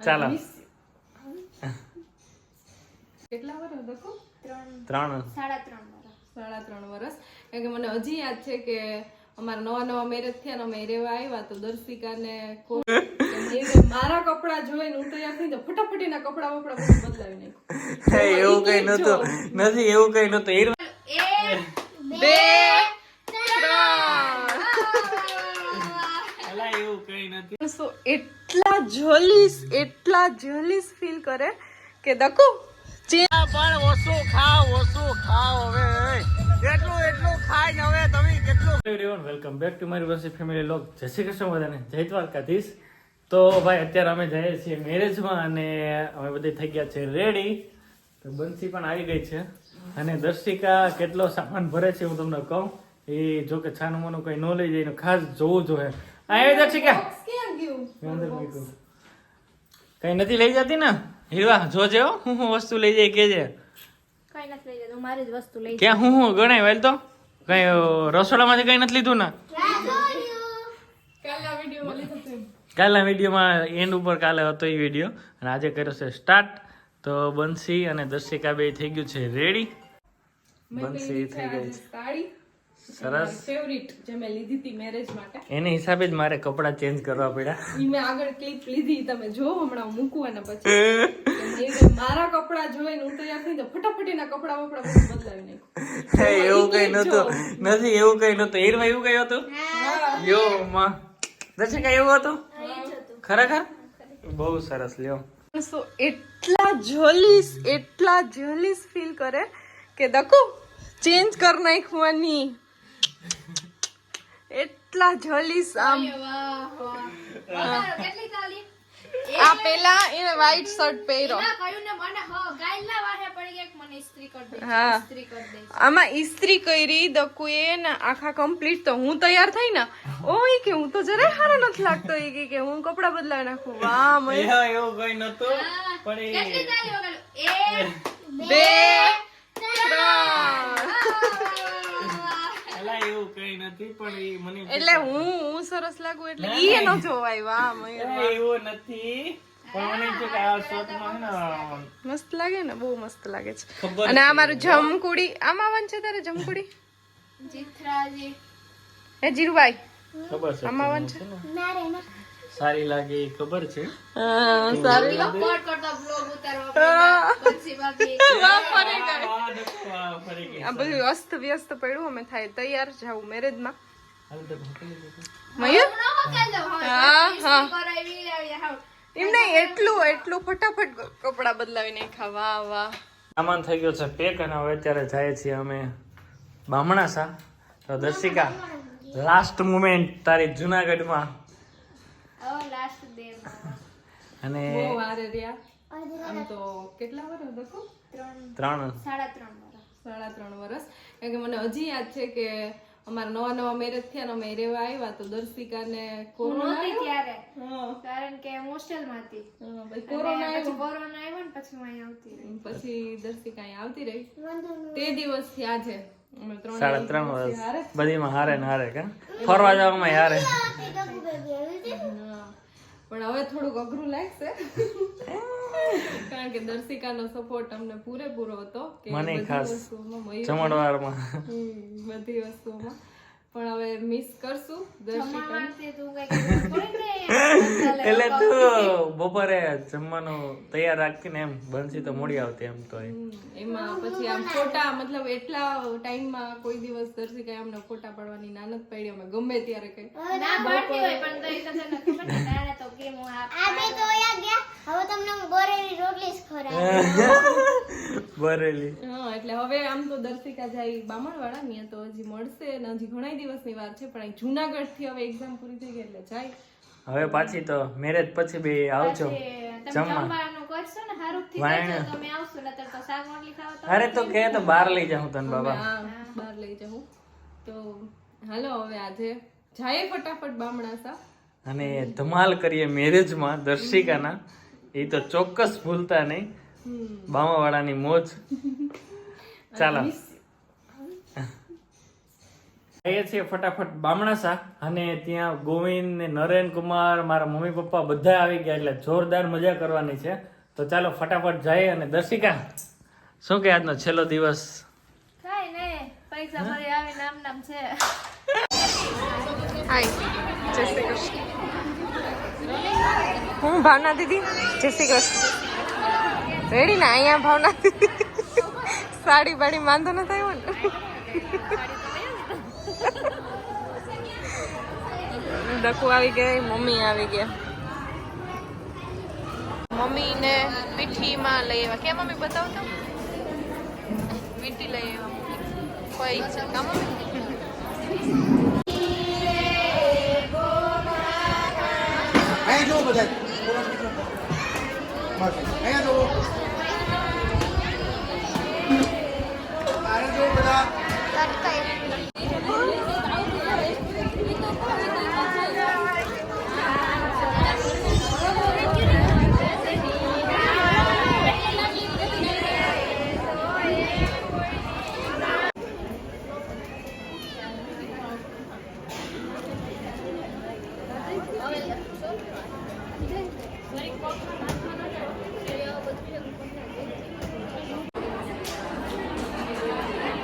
ચાલો કેટલા વર્ષ દેખો 3 સાડા 3 વર્ષ કારણ કે મને હજી યાદ છે કે અમારા નવા મેરેજ થયા ને અમે રેવા આવ્યા તો દર્શિકાને મારા કપડા જોઈને હું તૈયાર થઈ તો ફટાફટ એના કપડા બદલાવી નાખ્યું એવું કઈ નતું નથી એવું કઈ નતું એવું કઈ નથી સો એટલા જલીસ ફીલ કરે કે દકુ પણ ઓછું ખાવ હવે એટલું ખાઈ ને હવે તમે કેટલું એવરીવન વેલકમ બેક ટુ મારી વર્ષી ફેમિલી લોગ જય શ્રી કૃષ્ણ બધાને જય દ્વારકાધીશ. તો ભાઈ અત્યારે અમે જઈએ છીએ મેરેજમાં અને અમે બધી થઈ ગયા છે રેડી. તો બંસી પણ આવી ગઈ છે અને દર્શિકા કેટલો સામાન ભરે છે હું તમને કહું. એ જો કે છાનું મોનું કઈ ન લઈ જાય ખાસ જોવું જોઈએ. આ દર્શિકા કઈ નથી લઈ જતી ને હીરવા જોજે હું વસ્તુ લઈ જાય કેજે. કઈ નથી લઈ જતું મારી જ વસ્તુ લઈ ક્યાં હું ગણાય વેલ તો કઈ રસોડામાંથી કઈ નથી લીધું ને. કાલના વિડીયોમાં એન્ડ ઉપર કાલે હતો એ વિડીયો અને આજે કર્યો છે સ્ટાર્ટ. તો બંસી અને દર્શિકા બે થઈ ગયું છે રેડી. બંસી થઈ ગઈ છે સરસ ફેવરિટ જે મેં લીધી હતી મેરેજ માટે એની હિસાબે જ મારે કપડા ચેન્જ કરવા પડ્યા. ઈ મેં આગળ ક્લિપ લીધી તમે જો હમણાં મૂકવાના પછી મારા કપડા જોઈને હું તૈયાર થઈ તો ફટાફટ એના કપડા બદલાવી નાખ્યું એવું કઈ નતું નથી એવું કઈ નતું હીરમાં એવું કઈ હતું યો માં દર્શિકા એવું હતું ખરેખર બહુ સરસ લ્યો. સો એટલા જલીસ ફીલ કરે કે દકુ ચેન્જ કર નાખવાની એટલા જલીસ આમ. આ પેલા એને વ્હાઈટ શર્ટ પહેર્યો આમાં ઇસ્ત્રી કરી દકુએ ને આખા કમ્પ્લીટ. તો હું તૈયાર થઈ ને ઓય કે હું તો જરાય સારો નથી લાગતો એ કે હું કપડા બદલાવી નાખું. વાહ મય એવું કઈ નતું પણ 2 3 એવું કઈ નથી પણ મને એટલે હું સરસ લાગુ એટલે ઈ ન જોવાય. વાહ મય એવું નથી પણ મને છે કે આ શોર્ટમાં હે ને મસ્ત લાગે ને બહુ મસ્ત લાગે છે. અને આ મારું જમકુડી આમાં વન છે તારે જમકુડી જીથરાજી હે જીરુભાઈ ખબર છે આમાં વન છે સારી લાગે એ ખબર છે. સારી કોટ કરતા બ્લોગ ઉતારવા પછી બાકી આ બધું અસ્ત વ્યસ્ત પડ્યું અમે થાય તૈયાર જાવ મેરેજમાં મયુર. એમ નહીં એટલું ફટાફટ કપડા બદલાવી નાખ્યા. વાહ વાહ સામાન થઈ ગયો છે પેક અને હવે અત્યારે જાય છીએ અમે બામણાસા. તો દર્શિકા લાસ્ટ મુમેન્ટ તારી જુનાગઢમાં લાસ્ટ ડે અને બહુ વારે રહ્યા આમ તો કેટલા વર્ષ દેખો 3 સાડા 3 વર્ષ કારણ કે મને હજી યાદ છે કે અમારા નવા મેરેજ થયા ને અમે રેવા આવ્યા તો દર્શિકાને કોરોના ત્યારે કારણ કે હું હોસ્ટેલમાં હતી કોરોના આવ્યો ને પછી હું અહીં આવતી રહી પછી દર્શિકા અહીં આવતી રહી તે દિવસથી આજે અમે 3.5 વર્ષ બધીમાં હારે ને હારે કા ફરવા જવામાં હારે. પણ હવે થોડુંક અઘરું લાગશે કારણ કે દર્શિકાનો સપોર્ટ અમને પૂરેપૂરો હતો કે મને ખાસ વસ્તુઓમાં જમણવારમાં બધી વસ્તુઓમાં પણ હવે મિસ કરશું દર્શિકા. એટલે તું બપોરે જમવાનું તૈયાર રાખતી ને એમ બંસી તો મોડી આવતી એમ તો એમાં પછી આમ ફોટા મતલબ એટલા ટાઈમમાં કોઈ દિવસ દર્શિકા અમને ફોટા પાડવાની ના નથી પડી. અમે ગમે ત્યારે કઈ ના પાડતી હોય પણ તો એ તો તને ખબર ને તારે તો કેમ હું આ બે તો યાદ ગયા હવે તમને હું બોરેલી રોટલી જ ખવડાવું બરેલી. હા એટલે હવે આમ તો દર્શિકા જાય બામણવાળા ને તો હજી મળશે ને હજી ઘણા દિવસની વાત છે પણ જુનાગઢ થી હવે એક્ઝામ પૂરી થઈ ગઈ એટલે જાય. હવે પાછી તો મેરેજ પછી બે આવજો જમવાનું કરશો ને હારુંથી કરજો તો અમે આવશું નતર તો શાક રોટલી ખાવા તો અરે તો કે તો બહાર લઈ જાઉં તને બાબા. બહાર લઈ જાઉં તો હાલો હવે આજે જાય ફટાફટ બામણાસા અને ધમાલ કરીએ મેરેજમાં દર્શિકાના. એ તો ચોક્કસ ભૂલતા નહીં બામાવાળાની મોજ. ચાલો ખાઈએ છીએ ફટાફટ બામણા શાક અને ત્યાં ગોવિંદ ને નરેન કુમાર મારા મમ્મી પપ્પા બધા આવી ગયા એટલે જોરદાર મજા કરવાની છે. તો ચાલો ફટાફટ જઈએ. અને દર્શિકા શું કે આજનો છેલ્લો દિવસ? કાઈ નઈ, પૈસા મળી આવે નામ છે. હાય, જય શ્રી કૃષ્ણ. હું ભાવના દીદી, જય શ્રી કૃષ્ણ. રેડી ને અહીંયા ભાવના દીદી સાડી બાડી માંદો ન થયો ને? ડકુ આવી ગયા, મમ્મી આવી ગયા. મમ્મી ને પીઠીમાં લઈ આવ્યા. ક્યાં મમ્મી બતાવતો? પીઠી લઈ આવ્યા. કોઈ છે કા મમ્મી? અહીંયા જો બધા અહીંયા જો અહીંયા જો બધા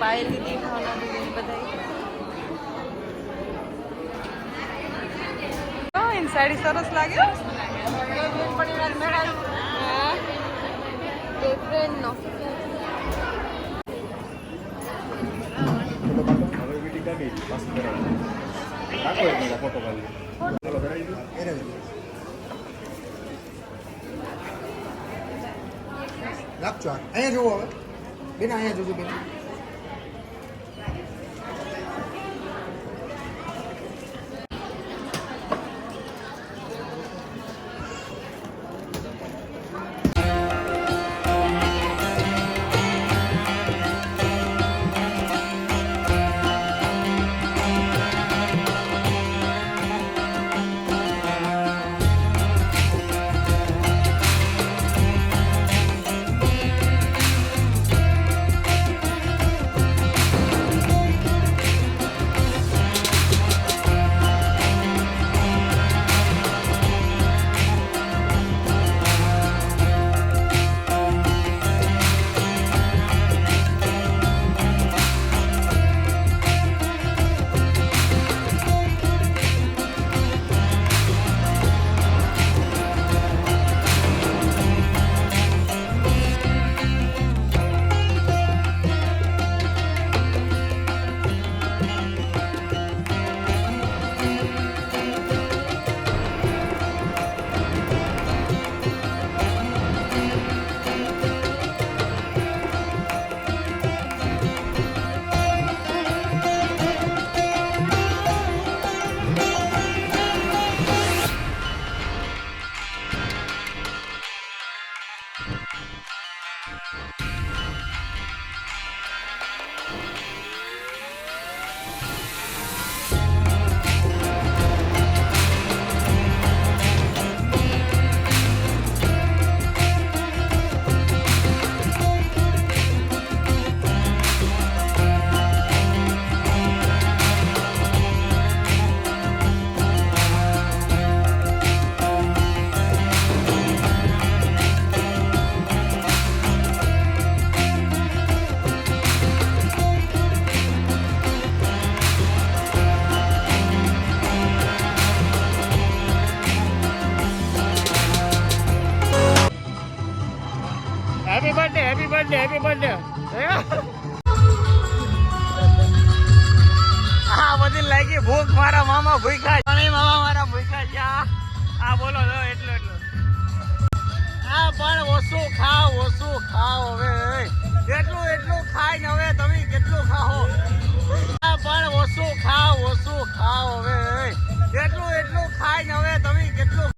પાયલ દીદી, ભાવના દીદી બધા. એની સાડી સરસ લાગે. ફ્રેન્ડનો રાખજો. અહીંયા જોવો હવે બેન, અહીંયા જોજો બેન. Happy birthday, happy birthday, happy birthday. આ બધી લાગી ભૂખ. મારા મામા ભૂખા, મામા મારા ભૂખા છે. આ બોલો એટલું આ પણ ઓછું ખાવ હવે. એટલું ખાઈ ને હવે તમે કેટલું ખાઓ? આ પણ ઓછું ખાવ હવે. એટલું ખાઈ ને હવે